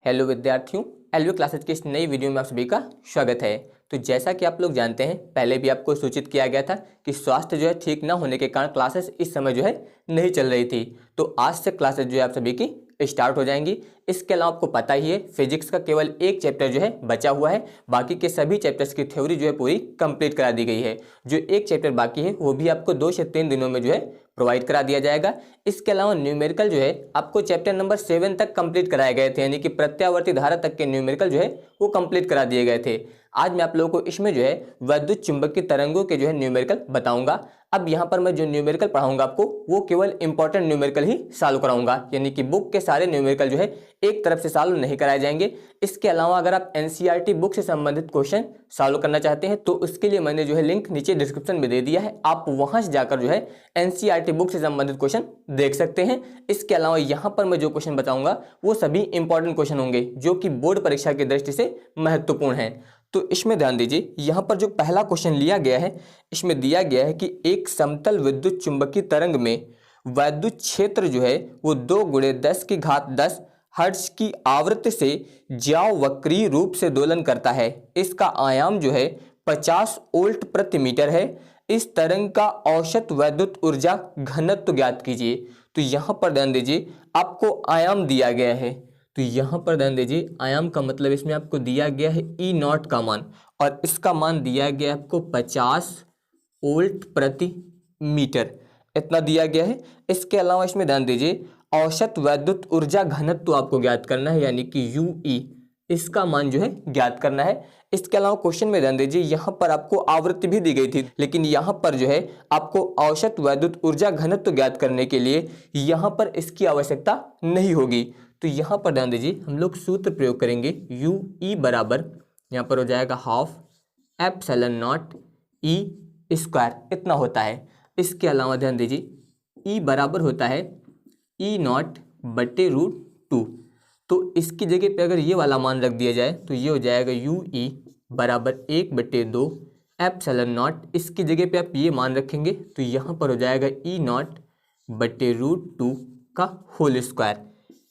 Hello विद्यार्थियों, LV classes की इस नई वीडियो में आप सभी का स्वागत है। तो जैसा कि आप लोग जानते हैं, पहले भी आपको सूचित किया गया था कि स्वास्थ्य जो है ठीक ना होने के कारण क्लासेस इस समय जो है नहीं चल रही थी। तो आज से क्लासेस जो है आप सभी की स्टार्ट हो जाएंगी। इसके अलावा आपको पता ही है, फिजिक्स का केवल एक चैप्टर जो है बचा हुआ है, बाकी के सभी चैप्टर्स की थ्योरी जो है पूरी कंप्लीट करा दी गई है। जो एक चैप्टर बाकी है वो भी आपको 2 से 3 दिनों में जो है प्रोवाइड करा दिया जाएगा। इसके अलावा न्यूमेरिकल जो है आपको चैप्टर नंबर 7 तक कंप्लीट कराए गए थे, यानी कि प्रत्यावर्ती धारा तक के न्यूमेरिकल जो है वो कंप्लीट करा दिए गए थे। आज मैं आप लोगों को इसमें जो है विद्युत चुंबकीय तरंगों के जो है न्यूमेरिकल बताऊंगा। अब यहाँ पर मैं जो न्यूमेरिकल पढ़ाऊंगा आपको वो केवल इंपॉर्टेंट न्यूमेरिकल ही सॉल्व कराऊंगा, यानी कि बुक के सारे न्यूमेरिकल जो है एक तरफ से सॉल्व नहीं कराए जाएंगे। इसके अलावा अगर आप एनसीईआरटी बुक से संबंधित क्वेश्चन सॉल्व करना चाहते हैं तो उसके लिए मैंने जो है लिंक नीचे डिस्क्रिप्शन में दे दिया है, आप वहां से जाकर जो है एनसीईआरटी बुक से संबंधित क्वेश्चन देख सकते हैं। इसके अलावा यहाँ पर मैं जो क्वेश्चन बताऊंगा वो सभी इंपॉर्टेंट क्वेश्चन होंगे जो कि बोर्ड परीक्षा की दृष्टि से महत्वपूर्ण है। तो इसमें ध्यान दीजिए, यहाँ पर जो पहला क्वेश्चन लिया गया है इसमें दिया गया है कि एक समतल विद्युत चुंबकीय तरंग में वैद्युत क्षेत्र जो है वो 2 × 10⁻10 हर्ट्ज की आवृत्ति से ज्यावक्रीय रूप से दोलन करता है। इसका आयाम जो है 50 वोल्ट प्रति मीटर है। इस तरंग का औसत वैद्युत ऊर्जा घनत्व ज्ञात कीजिए। तो यहाँ पर ध्यान दीजिए, आपको आयाम दिया गया है। तो यहाँ पर ध्यान दीजिए, आयाम का मतलब इसमें आपको दिया गया है E0 का मान, और इसका मान दिया गया है आपको 50 वोल्ट प्रति मीटर, इतना दिया गया है। इसके अलावा इसमें ध्यान दीजिए, औसत वैद्युत ऊर्जा घनत्व आपको ज्ञात करना है, यानी कि UE, इसका मान जो है ज्ञात करना है। इसके अलावा क्वेश्चन में ध्यान दीजिए, यहाँ पर आपको आवृत्ति भी दी गई थी, लेकिन यहाँ पर जो है आपको औसत वैद्युत ऊर्जा घनत्व ज्ञात करने के लिए यहाँ पर इसकी आवश्यकता नहीं होगी। तो यहाँ पर ध्यान दीजिए, हम लोग सूत्र प्रयोग करेंगे, UE बराबर यहाँ पर हो जाएगा 1/2 ε0 E², इतना होता है। इसके अलावा ध्यान दीजिए, E बराबर होता है E0/√2। तो इसकी जगह पे अगर ये वाला मान रख दिया जाए तो ये हो जाएगा UE बराबर 1/2 ε0। इसकी जगह पे आप ये मान रखेंगे तो यहाँ पर हो जाएगा E0/√2 का होल स्क्वायर,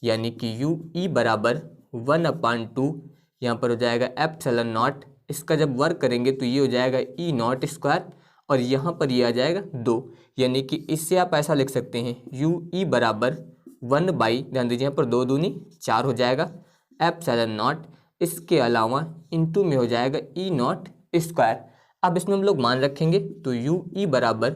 यानी कि UE बराबर 1/2, यहाँ पर हो जाएगा ε0। इसका जब वर्क करेंगे तो ये हो जाएगा E0², और यहाँ पर ये आ जाएगा 2, यानी कि इससे आप ऐसा लिख सकते हैं UE बराबर 1 बाई, ध्यान दीजिए यहाँ पर 2 दूनी 4 हो जाएगा ε0। इसके अलावा इंटू में हो जाएगा E0²। अब इसमें हम लोग मान रखेंगे तो UE बराबर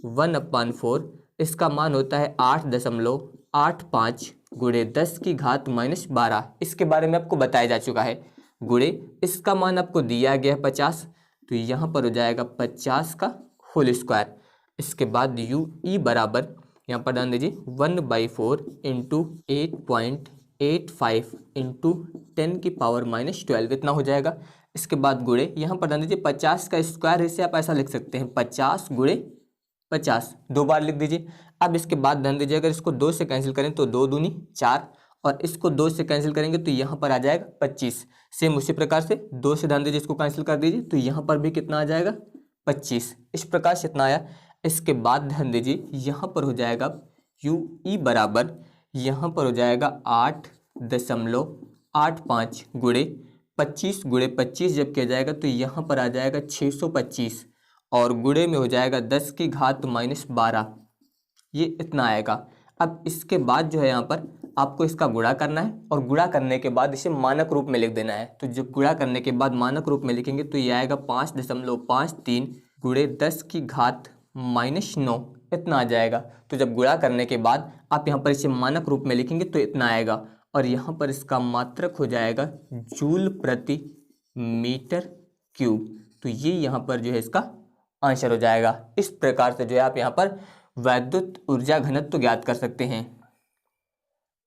1/4, इसका मान होता है 8.85 × 10⁻12। इसके बारे में आपको बताया जा चुका है। गुणे इसका मान आपको दिया गया है 50, तो यहाँ पर हो जाएगा 50 का होल स्क्वायर। इसके बाद UE बराबर यहाँ पर ध्यान दीजिए 1/4 × 8.85 × 10⁻12, इतना हो जाएगा। इसके बाद गुणे यहाँ पर ध्यान दीजिए 50 का स्क्वायर, इसे आप ऐसा लिख सकते हैं 50 × 50, 2 बार लिख दीजिए। अब इसके बाद ध्यान दीजिए, अगर इसको 2 से कैंसिल करें तो 2 दूनी 4, और इसको 2 से कैंसिल करेंगे तो यहाँ पर आ जाएगा 25। सेम उसी प्रकार से 2 से ध्यान दीजिए इसको कैंसिल कर दीजिए तो यहाँ पर भी कितना आ जाएगा 25। इस प्रकार से इतना आया। इसके बाद ध्यान दीजिए यहाँ पर हो जाएगा UE बराबर यहाँ पर हो जाएगा 8.85 × 25 × 25 जब किया जाएगा तो यहाँ पर आ जाएगा 625, और गुणे में हो जाएगा 10⁻12, ये इतना आएगा। अब इसके बाद जो है यहाँ पर आपको इसका गुणा करना है, और गुणा करने के बाद इसे मानक रूप में लिख देना है। तो जब गुणा करने के बाद मानक रूप में लिखेंगे तो ये आएगा 5.53 × 10⁻9, इतना आ जाएगा। तो जब गुणा करने के बाद आप यहाँ पर इसे मानक रूप में लिखेंगे तो इतना आएगा, और यहाँ पर इसका मात्रक हो जाएगा जूल प्रति मीटर क्यूब। तो ये यहाँ पर जो है इसका आंसर हो जाएगा। इस प्रकार से जो है आप यहाँ पर वैद्युत ऊर्जा घनत्व ज्ञात कर सकते हैं।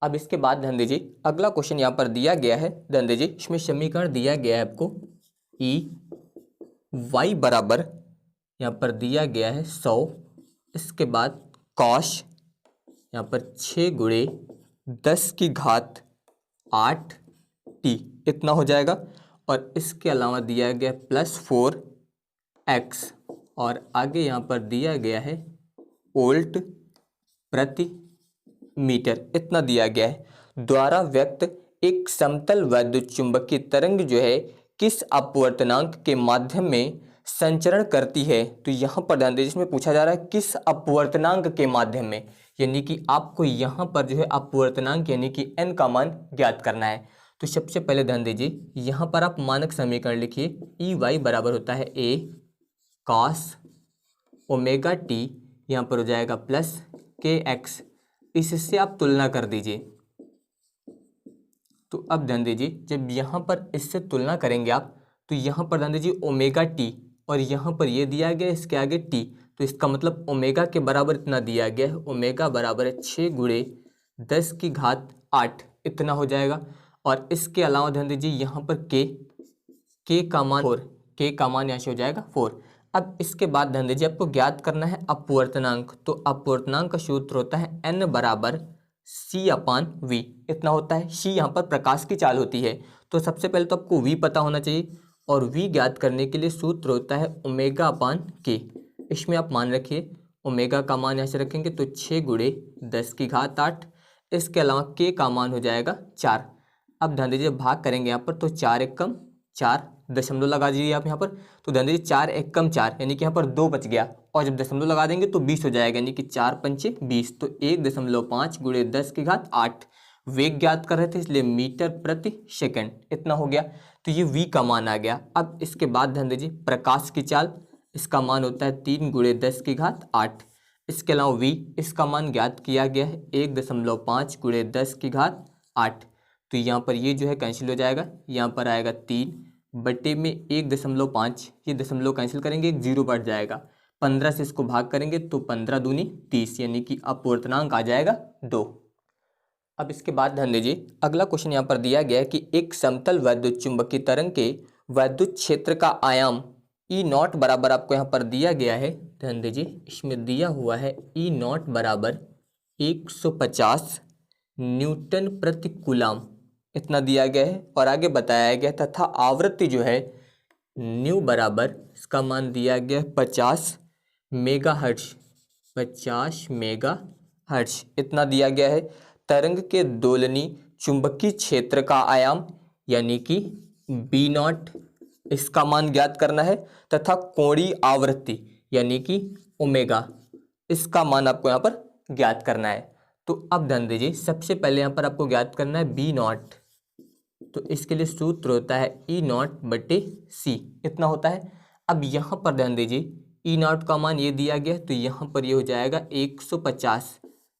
अब इसके बाद ध्यान दीजिए, अगला क्वेश्चन यहाँ पर दिया गया है। ध्यान दीजिए, इसमें समीकरण दिया गया है आपको EY बराबर यहाँ पर दिया गया है 100, इसके बाद कॉश यहाँ पर 6 × 10⁸ इतना हो जाएगा, और इसके अलावा दिया गया +4x, और आगे यहाँ पर दिया गया है वोल्ट प्रति मीटर, इतना दिया गया है। द्वारा व्यक्त एक समतल वैद्युत चुंबकीय तरंग जो है किस अपवर्तनांक के माध्यम में संचरण करती है। तो यहाँ पर ध्यान दीजिए, इसमें पूछा जा रहा है किस अपवर्तनांक के माध्यम में, यानी कि आपको यहाँ पर जो है अपवर्तनांक यानी कि n का मान ज्ञात करना है। तो सबसे पहले ध्यान दीजिए, यहाँ पर आप मानक समीकरण लिखिए, ई वाई बराबर होता है a cos ओमेगा टी, यहाँ पर हो जाएगा प्लस के एक्स, इससे आप तुलना कर दीजिए। तो अब ध्यान दीजिए, जब यहाँ पर इससे तुलना करेंगे आप, तो यहाँ पर ध्यान दीजिए ओमेगा टी और यहाँ पर ये दिया गया है इसके आगे टी, तो इसका मतलब ओमेगा के बराबर इतना दिया गया है, ओमेगा बराबर है 6 गुणे 10 की घात 8 इतना हो जाएगा। और इसके अलावा ध्यान दीजिए यहाँ पर के का मान 4, के का मान यहाँ से हो जाएगा 4। अब इसके बाद ध्यान दीजिए, आपको ज्ञात करना है अपवर्तनांक। तो अपवर्तनांक का सूत्र होता है n बराबर c अपान v, इतना होता है। c यहाँ पर प्रकाश की चाल होती है, तो सबसे पहले तो आपको v पता होना चाहिए, और v ज्ञात करने के लिए सूत्र होता है ओमेगा अपान के। इसमें आप मान रखिए, ओमेगा का मान यहाँ से रखेंगे तो 6 गुणे 10 की घात 8, इसके अलावा के का मान हो जाएगा 4। अब ध्यान दीजिए भाग करेंगे यहाँ पर, तो 4 एकम 4, दशमलव लगा दीजिए आप यहाँ पर, तो ध्यान दीजिए 4 एकम 4 यानी कि यहाँ पर 2 बच गया, और जब दशमलव लगा देंगे तो 20 हो जाएगा, यानी कि 4 पंचे 20, तो 1.5 गुणे 10 की घात 8। वेग ज्ञात कर रहे थे इसलिए मीटर प्रति सेकंड इतना हो गया, तो ये v का मान आ गया। अब इसके बाद ध्यान दीजिए प्रकाश की चाल, इसका मान होता है 3 गुणे 10 की घात 8। इसके अलावा v, इसका मान ज्ञात किया गया है 1.5 गुणे 10 की घात 8। तो यहाँ पर ये जो है कैंसिल हो जाएगा, यहाँ पर आएगा 3 बटे में 1.5, ये दशमलव कैंसिल करेंगे, एक 0 बढ़ जाएगा, 15 से इसको भाग करेंगे तो 15 दूनी 30, यानी कि अपवर्तनांक आ जाएगा 2। अब इसके बाद ध्यान दीजिए, अगला क्वेश्चन यहाँ पर दिया गया है कि एक समतल वैद्युत चुंबकीय तरंग के वैद्युत क्षेत्र का आयाम ई नॉट बराबर आपको यहाँ पर दिया गया है। ध्यान दीजिए, इसमें दिया हुआ है ई नॉट बराबर 150 न्यूटन प्रति कूलाम, इतना दिया गया है। और आगे बताया गया तथा आवृत्ति जो है न्यू बराबर, इसका मान दिया गया 50 मेगाहर्ट्ज, 50 मेगाहर्ट्ज इतना दिया गया है। तरंग के दोलनी चुंबकीय क्षेत्र का आयाम यानी कि बी नॉट, इसका मान ज्ञात करना है, तथा कोणीय आवृत्ति यानी कि ओमेगा, इसका मान आपको यहाँ पर ज्ञात करना है। तो अब ध्यान दीजिए, सबसे पहले यहाँ पर आपको ज्ञात करना है बी नॉट, तो इसके लिए सूत्र होता है ई नॉट बटे सी, इतना होता है। अब यहाँ पर ध्यान दीजिए, ई नॉट का मान ये दिया गया, तो यहाँ पर ये हो जाएगा 150।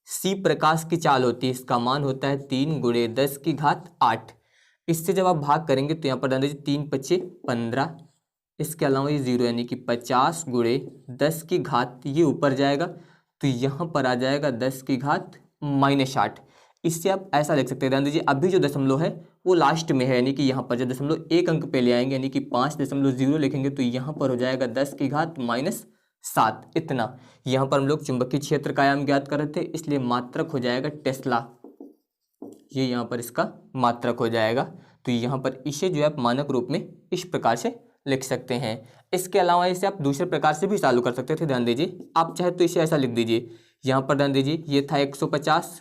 सी प्रकाश की चाल होती है, इसका मान होता है 3 गुणे 10 की घात 8। इससे जब आप भाग करेंगे तो यहाँ पर ध्यान दीजिए 3 पच्चे 15, इसके अलावा ये 0 यानी कि 50 गुणे 10 की घात, ये ऊपर जाएगा तो यहाँ पर आ जाएगा 10 की घात -8। इससे आप ऐसा लिख सकते हैं, ध्यान दीजिए अभी जो दशमलव है वो लास्ट में है, यानी कि यहाँ पर जब दशमलव एक अंक पे ले आएंगे यानी कि 5.0 लिखेंगे तो यहाँ पर हो जाएगा 10 की घात -7 इतना। यहाँ पर हम लोग चुंबकीय क्षेत्र का आयाम ज्ञात कर रहे थे, इसलिए मात्रक हो जाएगा टेस्ला, ये यहाँ पर इसका मात्रक हो जाएगा। तो यहाँ पर इसे जो है आप मानक रूप में इस प्रकार से लिख सकते हैं। इसके अलावा इसे आप दूसरे प्रकार से भी चालू कर सकते थे। ध्यान दीजिए, आप चाहे तो इसे ऐसा लिख दीजिए, यहाँ पर ध्यान दीजिए ये था 150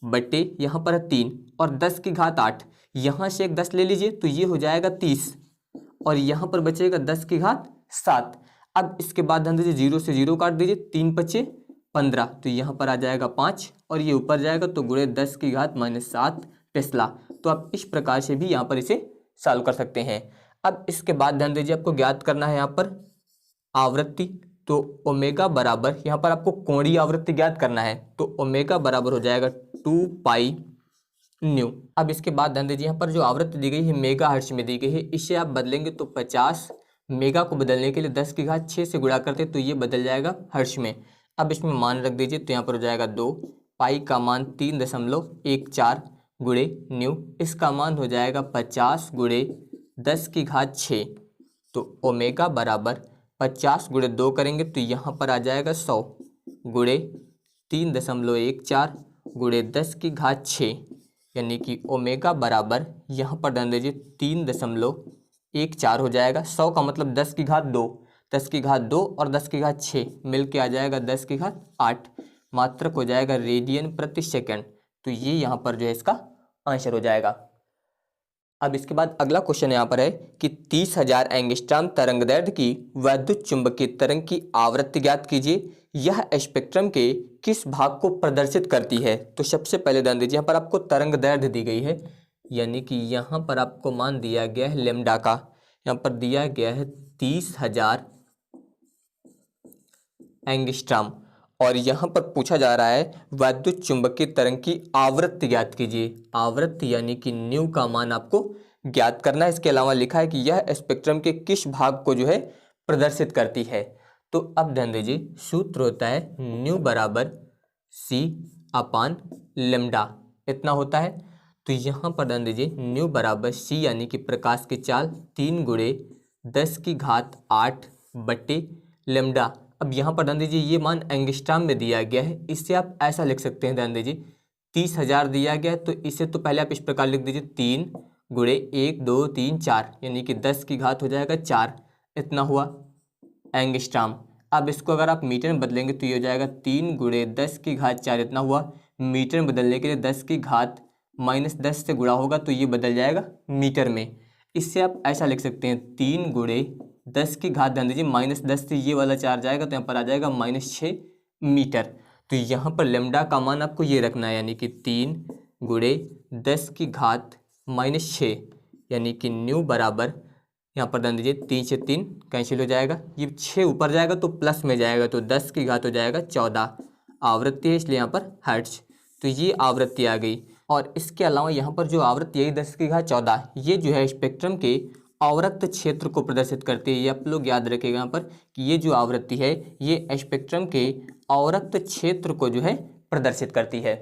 बटे यहाँ पर 3 और 10 की घात 8, यहाँ से एक 10 ले लीजिए तो ये हो जाएगा 30 और यहाँ पर बचेगा 10 की घात 7। अब इसके बाद ध्यान दीजिए 0 से 0 काट दीजिए, 3 पच्चे 15, तो यहाँ पर आ जाएगा 5 और ये ऊपर जाएगा तो गुणे 10 की घात -7 टेस्ला। तो आप इस प्रकार से भी यहाँ पर इसे सॉल्व कर सकते हैं। अब इसके बाद ध्यान दीजिए आपको ज्ञात करना है यहाँ पर आवृत्ति, तो ओमेगा बराबर, यहाँ पर आपको कोणीय आवृत्ति ज्ञात करना है, तो ओमेगा बराबर हो जाएगा 2 पाई न्यू। अब इसके बाद ध्यान दीजिए यहाँ पर जो आवृत्ति दी गई है मेगा हर्ट्ज में दी गई है, इसे आप बदलेंगे तो 50 मेगा को बदलने के लिए 10 की घात 6 से गुणा करते तो ये बदल जाएगा हर्ट्ज में। अब इसमें मान रख दीजिए तो यहाँ पर हो जाएगा 2, पाई का मान 3.14 गुणे न्यू, इसका मान हो जाएगा 50 गुणे 10 की घात 6। तो ओमेगा बराबर 50 गुणे 2 करेंगे तो यहाँ पर आ जाएगा 100 गुणे 3.14 गुणे 10 की घात 6, यानी कि ओमेगा बराबर यहाँ पर ध्यान दीजिए 3.14 हो जाएगा। 100 का मतलब 10 की घात 2, 10 की घात 2 और 10 की घात 6 मिलके आ जाएगा 10 की घात 8, मात्रक हो जाएगा रेडियन प्रति सेकंड। तो ये यहाँ पर जो है इसका आंसर हो जाएगा। अब इसके बाद अगला क्वेश्चन यहाँ पर है कि 30,000 एंगस्ट्रॉम तरंगदैर्घ्य की वैद्युत चुंबकीय तरंग की आवृत्ति ज्ञात कीजिए। यह स्पेक्ट्रम के किस भाग को प्रदर्शित करती है। तो सबसे पहले ध्यान दीजिए, यहाँ पर आपको तरंगदैर्घ्य दी गई है, यानी कि यहाँ पर आपको मान दिया गया है लेमडा का, यहाँ पर दिया गया है 30,000 एंगस्ट्रॉम, और यहाँ पर पूछा जा रहा है वैद्युत चुंबकीय तरंग की आवृत्ति ज्ञात कीजिए। आवृत्ति यानी कि न्यू का मान आपको ज्ञात करना है। इसके अलावा लिखा है कि यह स्पेक्ट्रम के किस भाग को जो है प्रदर्शित करती है। तो अब ध्यान दीजिए, सूत्र होता है न्यू बराबर सी अपान लेमडा, इतना होता है। तो यहाँ पर ध्यान दीजिए, न्यू बराबर सी यानी कि प्रकाश की चाल 3 गुणे 10 की घात 8 बटे लेमडा। अब यहाँ पर ध्यान दीजिए, ये मान एंगस्ट्रॉम में दिया गया है, इससे आप ऐसा लिख सकते हैं। ध्यान दीजिए 30,000 दिया गया है, तो इसे तो पहले आप इस प्रकार लिख दीजिए 3 गुणे 1 2 3 4, यानी कि 10 की घात हो जाएगा 4, इतना हुआ एंगस्ट्रॉम। अब इसको अगर आप मीटर में बदलेंगे तो ये हो जाएगा 3 गुणे 10 की घात 4, इतना हुआ। मीटर में बदलने के लिए 10 की घात -10 से गुणा होगा तो ये बदल जाएगा मीटर में। इससे आप ऐसा लिख सकते हैं 3 गुणे 10 की घात, ध्यान दीजिए -10 से ये वाला 4 जाएगा तो यहाँ पर आ जाएगा -6 मीटर। तो यहाँ पर लेमडा का मान आपको ये रखना है, यानी कि 3 गुणे 10 की घात -6, यानी कि न्यू बराबर, यहाँ पर ध्यान दीजिए 3 से 3 कैंसिल हो जाएगा, ये 6 ऊपर जाएगा तो प्लस में जाएगा, तो 10 की घात हो जाएगा 14। आवृत्ति है इसलिए यहाँ पर हर्ट्ज, तो ये आवृत्ति आ गई। और इसके अलावा यहाँ पर जो आवृत्ति है 10 की घात 14, ये जो है स्पेक्ट्रम के अवरक्त क्षेत्र को प्रदर्शित करती है। ये आप लोग याद रखिएगा यहाँ पर कि ये जो आवृत्ति है ये स्पेक्ट्रम के अवरक्त क्षेत्र को जो है प्रदर्शित करती है।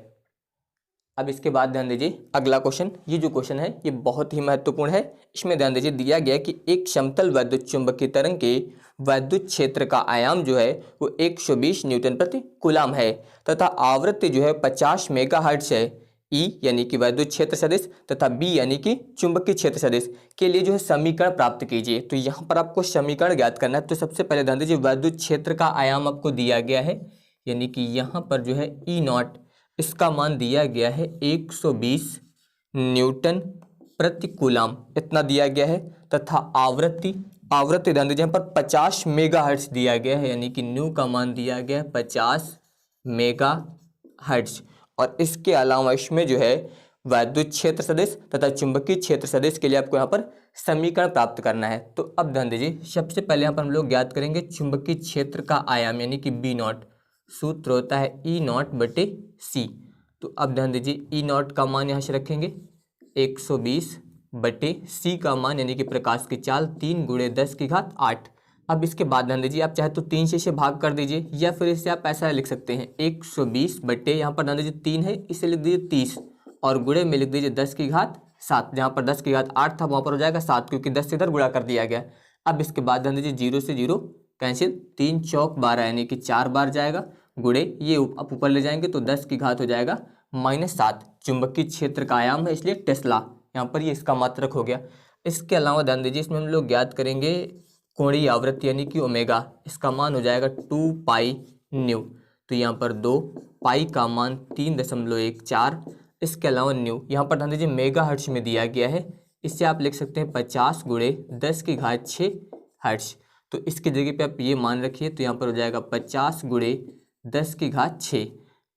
अब इसके बाद ध्यान दीजिए अगला क्वेश्चन, ये जो क्वेश्चन है ये बहुत ही महत्वपूर्ण है। इसमें ध्यान दीजिए, दिया गया कि एक समतल वैद्युत चुंबकीय तरंग के वैद्युत क्षेत्र का आयाम जो है वो 120 न्यूटन प्रति कूलाम है तथा आवृत्ति जो है 50 मेगाहर्ट्ज है। ई यानी कि वैद्युत क्षेत्र सदिश तथा बी यानी कि चुंबकीय क्षेत्र सदिश के लिए जो है समीकरण प्राप्त कीजिए। तो यहाँ पर आपको समीकरण ज्ञात करना है। तो सबसे पहले ध्यान दीजिए, वैद्युत क्षेत्र का आयाम आपको दिया गया है, यानी कि यहाँ पर जो है ई नॉट, इसका मान दिया गया है 120 न्यूटन प्रति कूलाम, इतना दिया गया है। तथा आवृत्ति ध्यान दीजिए यहाँ पर 50 मेगाहर्ट्ज दिया गया है, यानी कि न्यू का मान दिया गया है 50 मेगाहर्ट्ज। और इसके अलावा इसमें जो है वैद्युत क्षेत्र सदिश तथा चुंबकीय क्षेत्र सदिश के लिए आपको यहाँ पर समीकरण प्राप्त करना है। तो अब ध्यान दीजिए, सबसे पहले यहाँ पर हम लोग ज्ञात करेंगे चुंबकीय क्षेत्र का आयाम, यानी कि बी नॉट। सूत्र होता है ई नॉट बटे सी। तो अब ध्यान दीजिए, ई नॉट का मान यहाँ से रखेंगे 120 बटे सी का मान, यानी कि प्रकाश की चाल 3 गुणे 10 की घात 8। अब इसके बाद ध्यान दीजिए, आप चाहे तो 3 से इसे भाग कर दीजिए, या फिर इसे आप ऐसा लिख सकते हैं 120 बटे, यहाँ पर ध्यान दीजिए 3 है, इसे लिख दीजिए 30, और गुणे में लिख दीजिए 10 की घात 7। जहाँ पर 10 की घात 8 था वहाँ पर हो जाएगा 7, क्योंकि 10 से इधर गुणा कर दिया गया। अब इसके बाद ध्यान दीजिए 0 से 0 कैंसिल, 3 चौक 12, यानी कि 4 बार जाएगा, गुणे ये आप ऊपर ले जाएंगे तो 10 की घात हो जाएगा -7। चुंबकीय क्षेत्र का आयाम है इसलिए टेस्ला, यहाँ पर ये इसका मात्रक हो गया। इसके अलावा ध्यान दीजिए, इसमें हम लोग ज्ञात करेंगे कोणीय आवृत्ति, यानी कि ओमेगा, इसका मान हो जाएगा 2 पाई न्यू। तो यहाँ पर 2 पाई का मान 3.14। इसके अलावा न्यू यहाँ पर ध्यान दीजिए मेगाहर्ट्ज में दिया गया है, इससे आप लिख सकते हैं 50 गुणे 10 की घात 6 हर्ट्ज। तो इसकी जगह पे आप ये मान रखिए, तो यहाँ पर हो जाएगा 50 गुणे 10 की घात 6।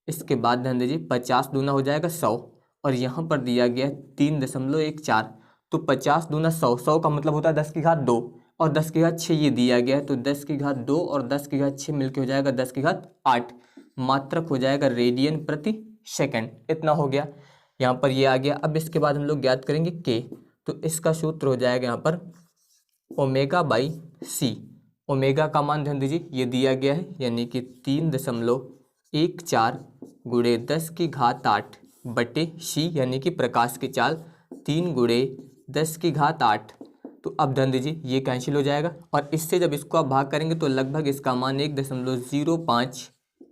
इसके बाद ध्यान दीजिए 50 दूना हो जाएगा 100, और यहाँ पर दिया गया 3.14। तो 50 दूना 100, 100 का मतलब होता है 10 की घात 2, और 10 की घात 6 ये दिया गया है, तो 10 की घात 2 और 10 की घात 6 मिलकर हो जाएगा 10 की घात 8। मात्रक हो जाएगा रेडियन प्रति सेकंड, इतना हो गया, यहाँ पर ये आ गया। अब इसके बाद हम लोग ज्ञात करेंगे के, तो इसका सूत्र हो जाएगा यहाँ पर ओमेगा बाई सी। ओमेगा का मान ध्यान दीजिए ये दिया गया है, यानी कि 3.14 गुणे 10 की घात 8 बटे सी, यानी कि प्रकाश की चाल 3 गुणे 10 की घात 8। तो अब ध्यान दीजिए ये कैंसिल हो जाएगा, और इससे जब इसको आप भाग करेंगे तो लगभग इसका मान 1.05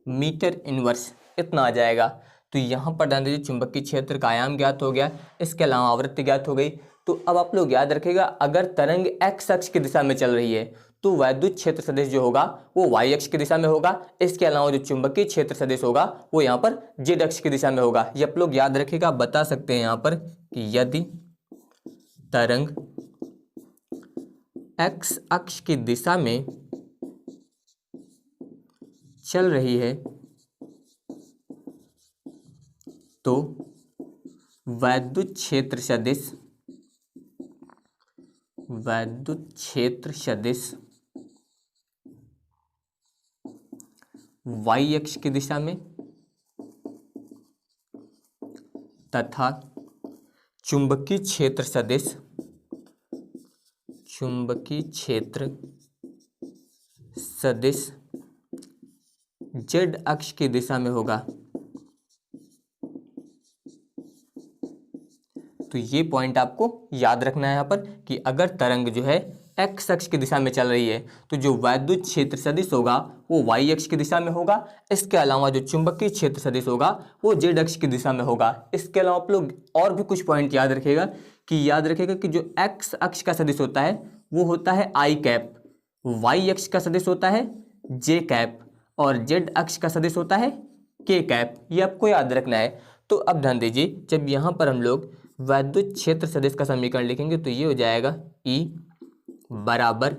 मीटर इनवर्स इतना आ जाएगा। तो यहाँ पर ध्यान दीजिए चुंबकीय क्षेत्र का आयाम ज्ञात हो गया, इसके अलावा आवृत्ति ज्ञात हो गई। तो अब आप लोग याद रखिएगा, अगर तरंग एक्स अक्ष की दिशा में चल रही है तो वैद्युत क्षेत्र सदिश जो होगा वो वाई अक्ष की दिशा में होगा। इसके अलावा जो चुंबकीय क्षेत्र सदिश होगा वो यहाँ पर जेड अक्ष की दिशा में होगा। ये आप लोग याद रखिएगा, बता सकते हैं यहाँ पर कि यदि तरंग एक्स अक्ष की दिशा में चल रही है तो वैद्युत क्षेत्र सदिश वाई अक्ष की दिशा में तथा चुंबकीय क्षेत्र सदिश जेड अक्ष की दिशा में होगा। तो ये पॉइंट आपको याद रखना है यहाँ पर कि अगर तरंग जो है एक्स अक्ष की दिशा में चल रही है तो जो वैद्युत क्षेत्र सदिश होगा वो वाई अक्ष की दिशा में होगा। इसके अलावा जो चुंबकीय क्षेत्र सदिश होगा वो जेड अक्ष की दिशा में होगा। इसके अलावा आप लोग और भी कुछ पॉइंट याद रखिएगा कि जो एक्स अक्ष का सदिश होता है वो होता है आई कैप, वाई अक्ष का सदिश होता है जे कैप और जेड अक्ष का सदिश होता है के कैप। ये आपको याद रखना है। तो अब ध्यान दीजिए, जब यहाँ पर हम लोग वैद्युत क्षेत्र सदिश का समीकरण लिखेंगे तो ये हो जाएगा E बराबर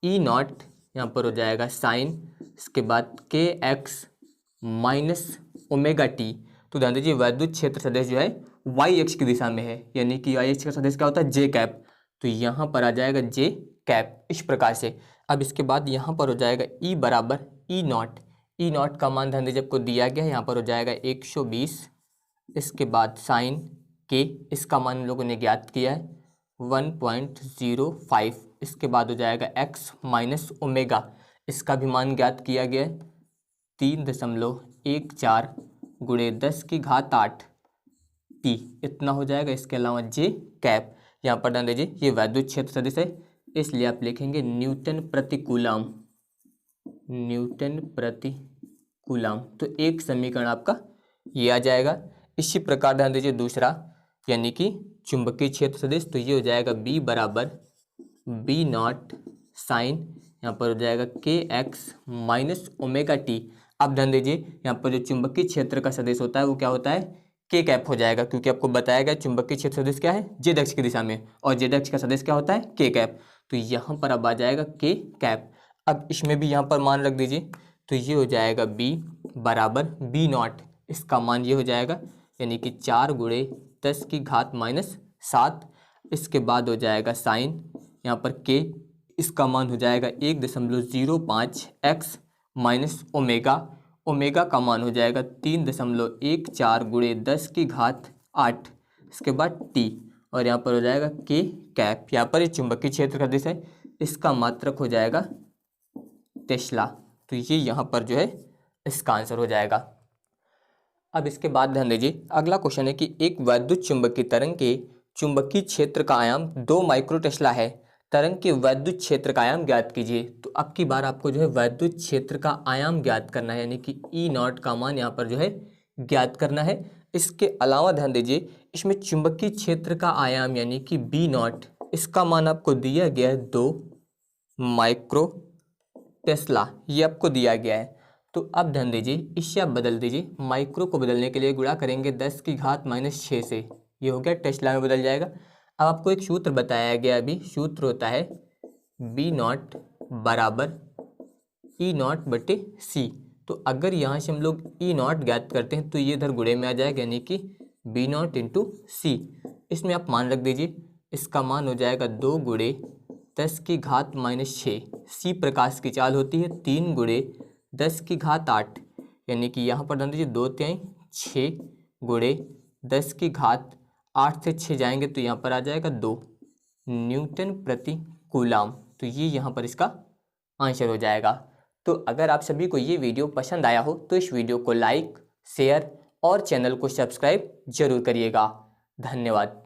E नॉट, यहाँ पर हो जाएगा साइन, इसके बाद के एक्स माइनस ओमेगा टी। तो ध्यान दीजिए वैद्युत क्षेत्र सदिश जो है वाई अक्ष की दिशा में है, यानी कि वाई अक्ष का सदिश क्या होता है जे कैप। तो यहाँ पर आ जाएगा जे कैप इस प्रकार से। अब इसके बाद यहाँ पर हो जाएगा E बराबर E नॉट का मान ध्यान दीजिए आपको दिया गया है, यहाँ पर हो जाएगा 120। इसके बाद साइन के, इसका मान हम लोगों ने ज्ञात किया है 1.05। इसके बाद हो जाएगा एक्स माइनस ओमेगा, इसका भी मान ज्ञात किया गया है 3.14 गुणे 10 की घात 8 टी, इतना हो जाएगा। इसके अलावा जे कैप, यहाँ पर ध्यान दीजिए ये वैद्युत क्षेत्र सदिश है इसलिए आप लिखेंगे न्यूटन प्रति कूलम। तो एक समीकरण आपका ये आ जाएगा। इसी प्रकार ध्यान दीजिए दूसरा, यानी कि चुंबकीय क्षेत्र सदिश, तो ये हो जाएगा बी बराबर बी नॉट साइन, यहाँ पर हो जाएगा के एक्स माइनस ओमेगा टी। अब ध्यान दीजिए यहाँ पर जो चुंबकीय क्षेत्र का सदिश होता है वो क्या होता है के कैप हो जाएगा, क्योंकि आपको बताया गया चुंबकीय क्षेत्र सदिश क्या है जेड अक्ष की दिशा में और जेड अक्ष का सदिश क्या होता है के कैप। तो यहाँ पर अब आ जाएगा के कैप। अब इसमें भी यहाँ पर मान रख दीजिए, तो ये हो जाएगा बी बराबर बी नॉट, इसका मान ये हो जाएगा यानी कि 4 गुणे 10 की घात माइनस 7। इसके बाद हो जाएगा साइन, यहाँ पर के, इसका मान हो जाएगा 1.05 एक्स माइनस ओमेगा का मान हो जाएगा 3.14 गुणे 10 की घात 8। इसके बाद टी और यहाँ पर हो जाएगा के कैप। यहाँ पर ये चुंबकीय क्षेत्र का दिशा है, इसका मात्रक हो जाएगा टेस्ला। तो ये यहाँ पर जो है इसका आंसर हो जाएगा। अब इसके बाद ध्यान दीजिए अगला क्वेश्चन है कि एक वैद्युत चुंबकीय तरंग के चुंबकीय क्षेत्र का आयाम 2 माइक्रो टेस्ला है, तरंग के वैद्युत क्षेत्र का आयाम ज्ञात कीजिए। तो अब की बार आपको जो है वैद्युत क्षेत्र का आयाम ज्ञात करना है, यानी कि ई नॉट का मान यहाँ पर जो है ज्ञात करना है। इसके अलावा ध्यान दीजिए इसमें चुंबकीय क्षेत्र का आयाम यानी कि बी नॉट, इसका मान आपको दिया गया है 2 माइक्रो टेस्ला, ये आपको दिया गया है। तो अब ध्यान दीजिए इससे आप बदल दीजिए, माइक्रो को बदलने के लिए गुणा करेंगे 10 की घात माइनस 6 से, ये हो गया टेस्ला में बदल जाएगा। अब आपको एक सूत्र बताया गया, अभी सूत्र होता है बी नॉट बराबर ई नॉट बटे सी। तो अगर यहाँ से हम लोग ई नॉट ज्ञात करते हैं तो ये इधर गुणे में आ जाएगा, यानी कि बी नॉट इंटू सी। इसमें आप मान रख दीजिए, इसका मान हो जाएगा 2 गुणे 10 की घात माइनस 6। सी प्रकाश की चाल होती है 3 गुणे 10 की घात 8, यानी कि यहाँ पर ध्यान दीजिए 2 तिहाई 6 गुणे 10 की घात 8 से 6 जाएंगे तो यहाँ पर आ जाएगा 2 न्यूटन प्रति कूलम। तो ये यहाँ पर इसका आंसर हो जाएगा। तो अगर आप सभी को ये वीडियो पसंद आया हो तो इस वीडियो को लाइक, शेयर और चैनल को सब्सक्राइब जरूर करिएगा। धन्यवाद।